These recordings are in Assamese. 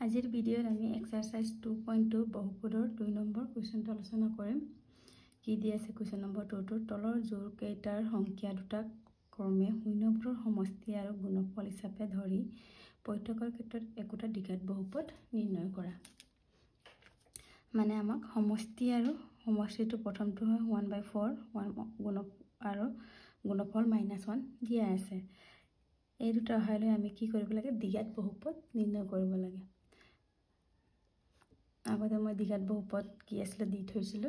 আজিৰ ভিডিঅ'ত আমি এক্সাৰসাইজ 2.2 বহুপদৰ 2 নম্বৰ কুৱেশ্যনটো আলোচনা কৰিম। কি দি আছে কুৱেশ্যন নম্বৰ 2 তলৰ জোৰ কেইটাৰ সংখ্যা দুটা ক্ৰমে শূন্যবোৰৰ সমষ্টি আৰু গুণফল হিচাপে ধৰি পৃথকৰ ক্ষেত্ৰত একোটা দ্বিঘাত বহুপদ নিৰ্ণয় কৰা। মানে আমাক সমষ্টি আৰু সমষ্টিটো প্ৰথমটো হয় 1/4 আৰু গুণফল -1 দিয়া আছে। এই দুটা হয়লে আমি কি কৰিব লাগে দ্বিঘাত বহুপদ নিৰ্ণয় কৰিব লাগে। আগতে মই দ্বিঘাত বহুপদ কি আছিল দি থৈছিল।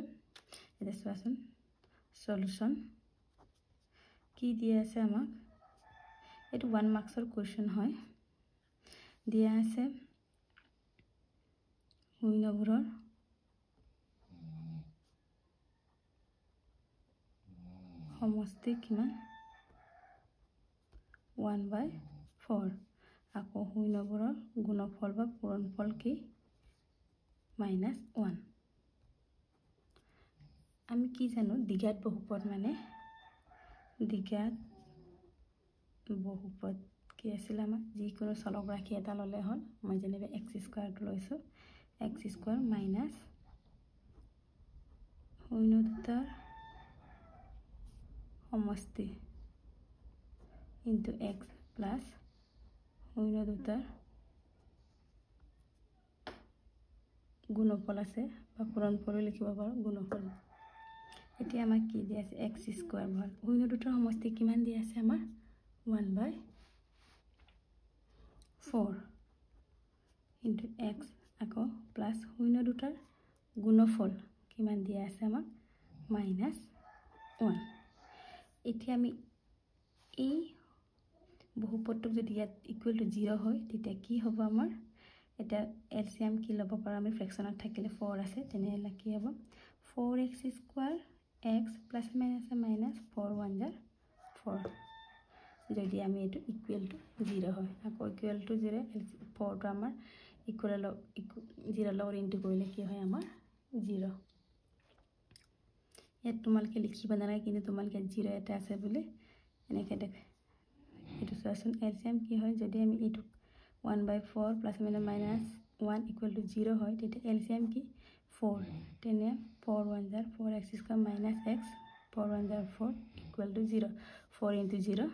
এটা চোৱাচোন সলিউশন কি দিয়া আছে আমাক। এটো 1 মাৰ্কসৰ কোৱেশ্চন হয়। দিয়া আছে শূন্যবোৰৰ সমষ্টি কিমান 1/4 আকৌ শূন্যবোৰৰ গুণফল বা পূৰণফল কি -1। আমি কি জানো দ্বিঘাত বহুপদ মানে দ্বিঘাত বহুপদ কি আছিল আমাৰ যিকোনো চলক ৰাশি এটা ললে হল। মই যেনিবা x² টো লৈছো x² মাইনাস শূন্য দুটাৰ সমষ্টি ইনটু x প্লাস শূন্য দুটাৰ গুণফল আছে বা পূৰণফল লিখিব পাৰো গুণফল। এতিয়া আমাক কি দিয়া আছে x² ভাল শূন্য দুটাৰ সমষ্টি কিমান দিয়া আছে আমাৰ 1/4 ইনটু x আকৌ প্লাস শূন্য দুটাৰ গুণফল কিমান দিয়া আছে আমাক -1। এতিয়া আমি এই বহুপদটো যদি ইয়াত ইকুৱেল টু 0 হয় তেতিয়া কি হ'ব আমাৰ এটা এলসিএম কি লব পাৰো আমি ফ্ৰেকশনত থাকিলে 4 আছে তেনেহলে কি হ'ব 4x² x plus minus minus 4 1 jar 4 যদি আমি এটো ইকুৱেল টু 0 হয় আকৌ ইকুৱেল টু 0 4 টো আমাৰ ইকুৱেল 0 লগত ইনটু কৰিলে কি হয় আমাৰ 0। ইয়াত তোমালকে লিখিব নালাগে কিন্তু তোমালকে 0 এটা আছে বুলি এনেকে দেখ এটো চোৱাচোন এলসিএম কি হয় যদি আমি এটো 1/4 প্লাস মাইনাস 1 ইকুৱেল টু 0 হয় তেতিয়া এলসিএম কি 4 তেনে 4 1 jar 4x² minus x 4 1 jar 4 equal to 0 4 into 0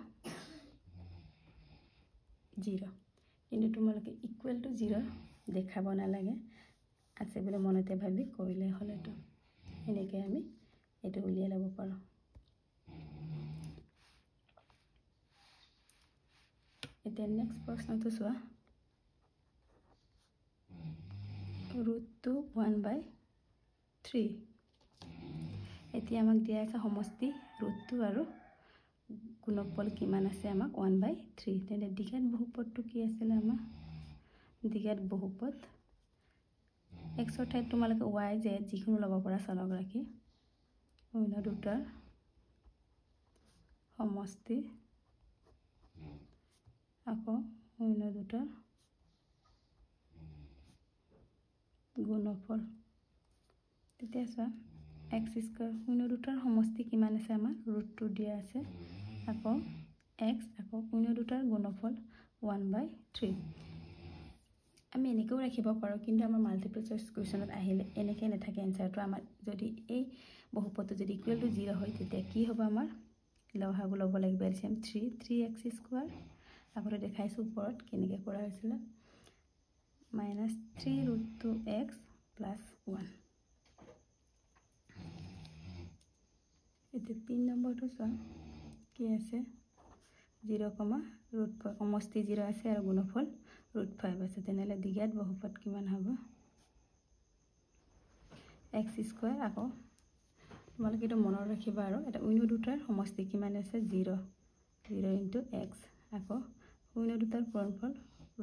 0 কিন্তু তোমালোকে ইকুৱেল টু 0 দেখাব নালাগে আছে বলে মনতে ভাবি কৰিলে হল। এটো এনেকে আমি এটো উলিয়াই লব পাৰো। এটা নেক্সট প্ৰশ্নটো চোৱা √2 1/3 এতিয়া আমাক দিয়া আছে সমষ্টি √2 আৰু গুণফল কিমান আছে আমাক 1/3 তেনে দ্বিঘাত বহুপদটো কি আছিল আমাৰ দ্বিঘাত বহুপদ x ৰ ঠাইত তোমালোকে y z যিকোনো লব পৰা চলক ৰাখি শূন্য দুটাৰ সমষ্টি আকৌ শূন্য দুটাৰ গুণফল। তেতিয়া চোৱা x² শূন্য দুটাৰ সমষ্টি কিমান আছে আমাৰ √2 দিয়া আছে আকৌ x আকৌ শূন্য দুটাৰ গুণফল 1/3 আমি এনেকেও ৰাখিব পাৰো কিন্তু আমাৰ মাল্টিপল চইচ কুৱেশ্যনত আহিলে এনেকে নাথাকে এনসাৰটো আমাৰ যদি এই বহুপদটো যদি ইকুৱেল টু 0 হয় তেতিয়া কি হ'ব আমাৰ লহাগু ল'ব লাগিব এলসিএম 3x² আগতে দেখাইছো ওপৰত কেনেকে কৰা হৈছিল -3√2x plus 1 এতে 3 নম্বৰটো চোৱা কি আছে 0, √5 সমষ্টি 0 আছে আৰু গুণফল √5 আছে তেনেহলে দ্বিঘাত বহুপদ কিমান হ'ব x² আকৌ তোমালোকে এটো মনত ৰাখিবা আৰু এটা শূন্য দুটাৰ সমষ্টি কিমান আছে 0 0 into x আকৌ শূন্য দুটাৰ পূৰণফল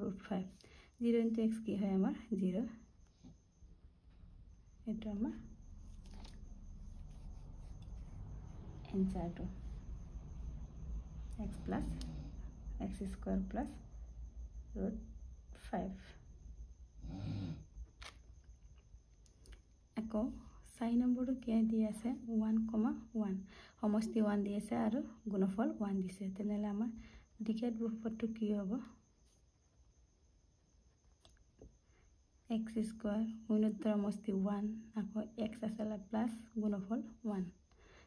√5 0 into x কি হয় আমাৰ 0 এটো আমাৰ এনসাৰটো x plus x² plus √5 আকৌ 4 নম্বৰটো কি দি আছে 1,1 সমষ্টি 1 দি আছে আৰু গুণফল 1 দিছে তেনেহলে আমাৰ দ্বিঘাত বহুপদটো কি হ'ব x স্কয়াৰ শূন্যৰ সমষ্টি 1 আকৌ x আছে প্লাস গুণফল 1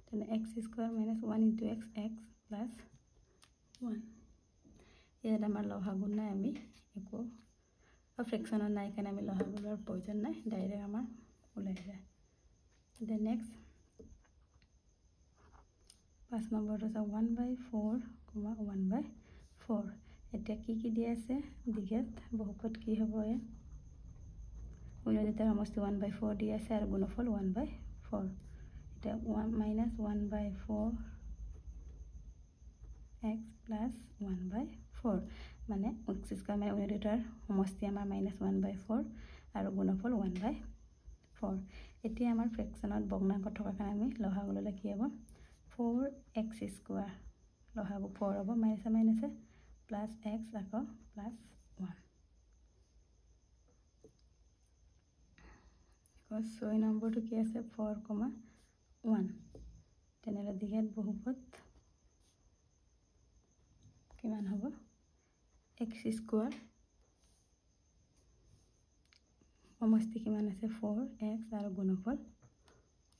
তেনে x square minus 1 into x x plus 1 ইয়াত আমাৰ লসাগু নাই আমি একো ফ্ৰেকশনৰ নাই কাৰণে আমি লসাগুৰ প্ৰয়োজন নাই ডাইৰেক্ট আমাৰ ওলাই যায় the next 5 নম্বৰটো আছে 1/4, 1/4 এটা কি দিয়া আছে দিঘাত বহুপদ কি হ'ব এ শূন্যৰ সমষ্টি 1/4 দিয়া আছে আৰু গুণফল 1/4 এটা 1 minus 1/4 x plus 1/4 মানে x স্কয়ার মানে শূন্যৰ সমষ্টি আমাৰ -1/4 আৰু গুণফল 1/4 এতিয়া আমাৰ ফ্ৰেকশনত ভগ্নাংক থকা কাৰণে আমি লসাগু ললে কি হ'ব 4x স্কয়ার লসাগু 4 হ'ব মাইনাস প্লাস x আকৌ প্লাস 1 because 6 নম্বৰটো কি আছে 4,1 তেনেহলে দিঘাত বহুপদ কিমান হ'ব x স্কয়ার সমষ্টি কিমান আছে 4x আৰু গুণফল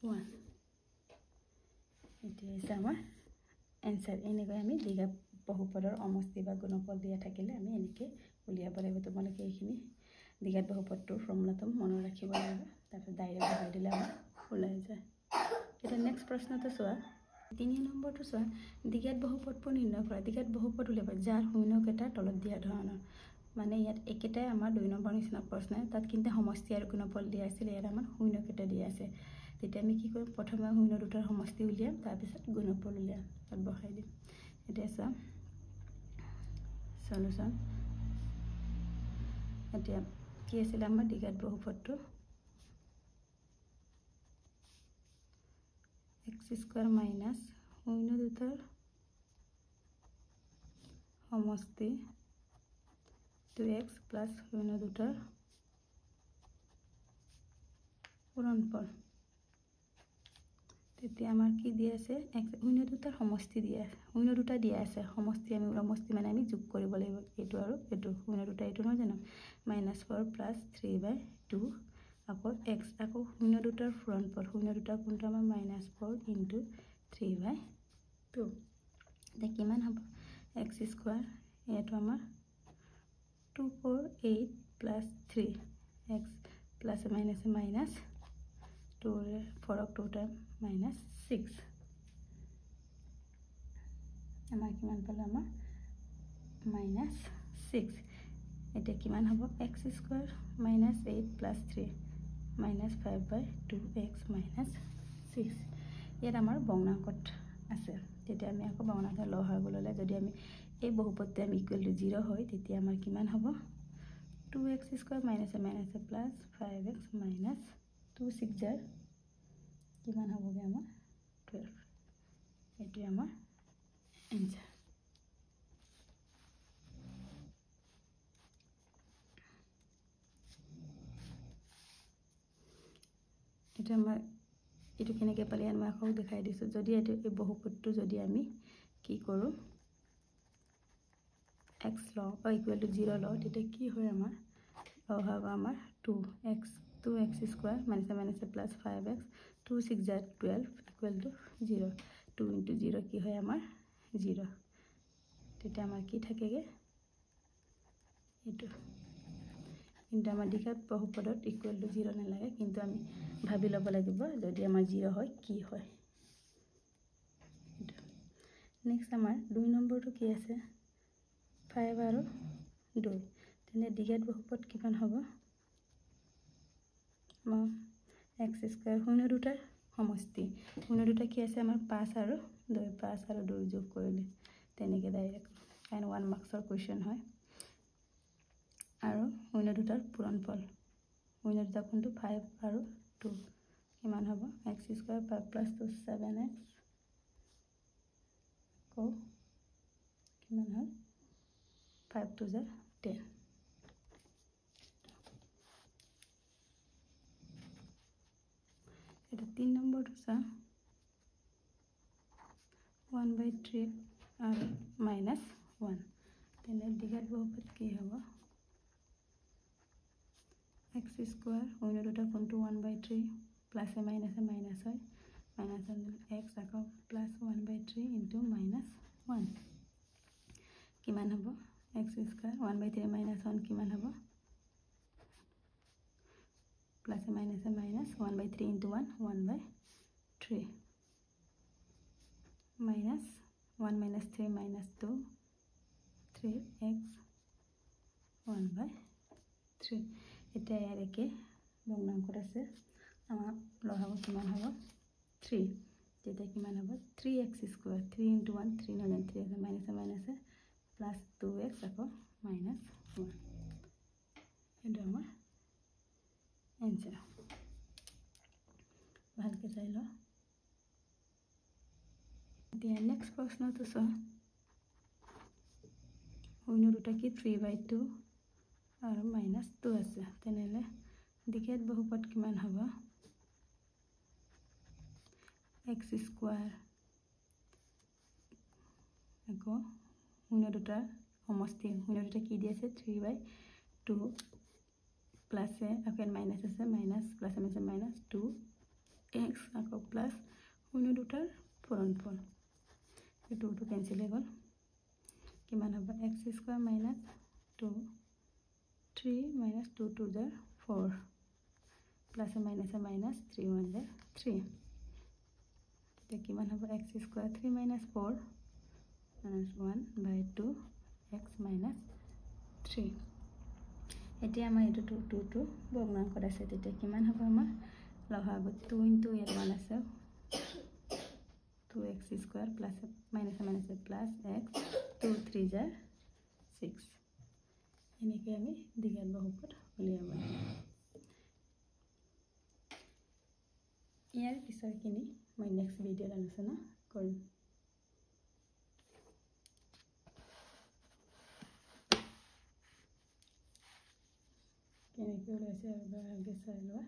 1 এতিয়া আছে আমাৰ এনসাৰ এনেকৈ আমি দিঘাত বহুপদৰ সমষ্টি বা গুণফল দিয়া থাকিলে আমি এনেকৈ উলিয়াব লাগিব তোমালোকে এইখিনি দিঘাত বহুপদৰ ফৰ্মুলাটো মনত ৰাখিব লাগিব তাৰপিছত ডাইৰেক্ট বহাই দিলে আমাৰ ওলাই যায় এটা নেক্সট প্ৰশ্নটো চোৱা 3 নম্বৰটো চোৱা দিঘাত বহুপদবোৰ নিৰ্ণয় কৰা দিঘাত বহুপদ উলিয়াব যাৰ শূন্যকেইটা তলত দিয়া ধৰণৰ মানে ইয়াত একেটাই আমাৰ 2 নম্বৰ নিচিনা প্ৰশ্ন তাত কিন্তু সমষ্টি আৰু গুণফল দিয়া আছিল ইয়াত আমাৰ শূন্যকেইটা দিয়া আছে তেতিয়া আমি কি কৰিম প্ৰথমে শূন্য দুটাৰ সমষ্টি উলিয়াম তাৰ পিছত গুণফল উলিয়াম তাত বহাই দিম এতিয়া চোৱা সলিউশন এতিয়া কি আছিল আমাৰ দিঘাত বহুপদটো x স্কয়াৰ মাইনাস শূন্য দুটাৰ সমষ্টি 2x plus শূন্য দুটাৰ পূৰণফল তেতিয়া আমাৰ কি দিয়া আছে শূন্য দুটাৰ সমষ্টি দিয়া আছে শূন্য দুটা দিয়া আছে সমষ্টি মানে আমি যোগ কৰিব লাগিব এইটো আৰু এইটো শূন্য দুটা এইটো নহয় জানো -4 plus 3/2 আকৌ x আকৌ শূন্য দুটাৰ পূৰণফল শূন্য দুটা কোনটো আমাৰ -4 into 3/2 এতিয়া কিমান হ'ব x স্কয়াৰ এইটো আমাৰ 248 plus 3 x plus minus 2 4 of 2 time -6 আমাৰ কিমান পালে আমাৰ -6 এটা কিমান হ'ব x স্কয়াৰ -8 plus 3 -5/2x -6 ইয়াত আমাৰ ভগ্নাংকত আছে তেতিয়া আমি আকৌ ভগ্নাংক লসাগু ললে যদি আমি এই বহুপদটো আমি ইকুৱেল টু 0 হয় তেতিয়া আমাৰ কিমান হ'ব 2x square minus plus 5x minus 2 6 jar কিমান হ'বগে আমাৰ 12 এটো আমাৰ आंसर এটা আমাৰ এটো কেনেকৈ পালি আমি আকৌ দেখাই দিছো যদি এটো এই বহুপদটো যদি আমি কি কৰো x ল ইকুৱেল টু 0 ল তেতিয়া কি হয় আমাৰ লসাগু আমাৰ 2x square minus plus 5x 2 6 jar 12 equal to 0 2 into 0 কি হয় আমাৰ 0 তেতিয়া আমাৰ কি থাকেগে এটো কিন্তু আমাৰ দিঘাত বহুপদত ইকুৱেল টু 0 নালাগে কিন্তু আমি ভাবি ল'ব লাগিব যদি আমাৰ 0 হয় কি হয় নেক্সট আমাৰ 2 নম্বৰটো কি আছে 5 আৰু 2 তেনে দিঘাত বহুপদ কিমান হ'ব x স্কয়াৰ শূন্য দুটাৰ সমষ্টি শূন্য দুটা কি আছে আমাৰ 5 আৰু 2 যোগ কৰিলে তেনেকৈ ডাইৰেক্ট কাৰণ 1 মাৰ্কসৰ কোৱেশ্চন হয় আৰু শূন্য দুটাৰ পূৰণফল শূন্য দুটা কোনটো 5 আৰু 2 কিমান হ'ব x স্কয়ার 5 plus 2 7x কো কিমান হয় 5 to 10 এটা 3 নম্বৰটো চা 1/3 আৰু -1 তেনে দিঘাত বহুপদ কি হ'ব x স্কোয়ার অন্য দুটা কোনটো 1/3 প্লাস এ মাইনাস হয় মাইনাস x আকৌ প্লাস 1/3 ইনটু মাইনাস 1 কিমান হ'ব x স্কয়ার 1/3 মাইনাস 1 কিমান হ'ব প্লাস এ minus 1/3 into 1 1/3 minus 1 minus 3 minus 2 3x 1/3 এটা ইয়াৰ একে ভগ্নাংকত আছে আমাৰ লহাব কিমান হ'ব 3 যেটা কিমান হ'ব 3x স্কয়ার 3 into 1 3 9 3 আছে minus plus 2x আকৌ minus 1 এটা আমাৰ आंसर ভালকে চাই ল দিয়া নেক্সট প্ৰশ্ন তো চ অন্য দুটা কি 3/2 আৰু -2 আছে তেনেলে দিকেত বহুপদ কিমান হ'ব x স্কয়ার আকৌ অন্য দুটা সমষ্টি অন্য দুটা কি দি আছে 3/2 प्लस है अपन माइनस আছে माइनस प्लस में माइनस 2x আকৌ प्लस उन्हें দুটাৰ ফলনফল এই 2 টো ক্যান্সেল হৈ গল কিমান হ'ব x square minus 2 3 minus 2 2 the 4 plus a minus 3 1 the 3 तो किमान হ'ব x square 3 minus 4 minus 1/2 x minus 3 এতিয়া আমাৰ এটো 2 2 ভগ্নাংকত আছে তেতিয়া কিমান হ'ব আমাৰ লহাব 2 into 1 আছে 2x square plus minus plus x 2 3 जा 6 এনেকে আমি দ্বিঘাত বহুপদ উলিয়াব ইয়াৰ পিছৰখিনি মই নেক্সট ভিডিঅ'ত আলোচনা কৰিম কেনেকৈ ওলাইছে আৰু ভালকৈ চাই লোৱা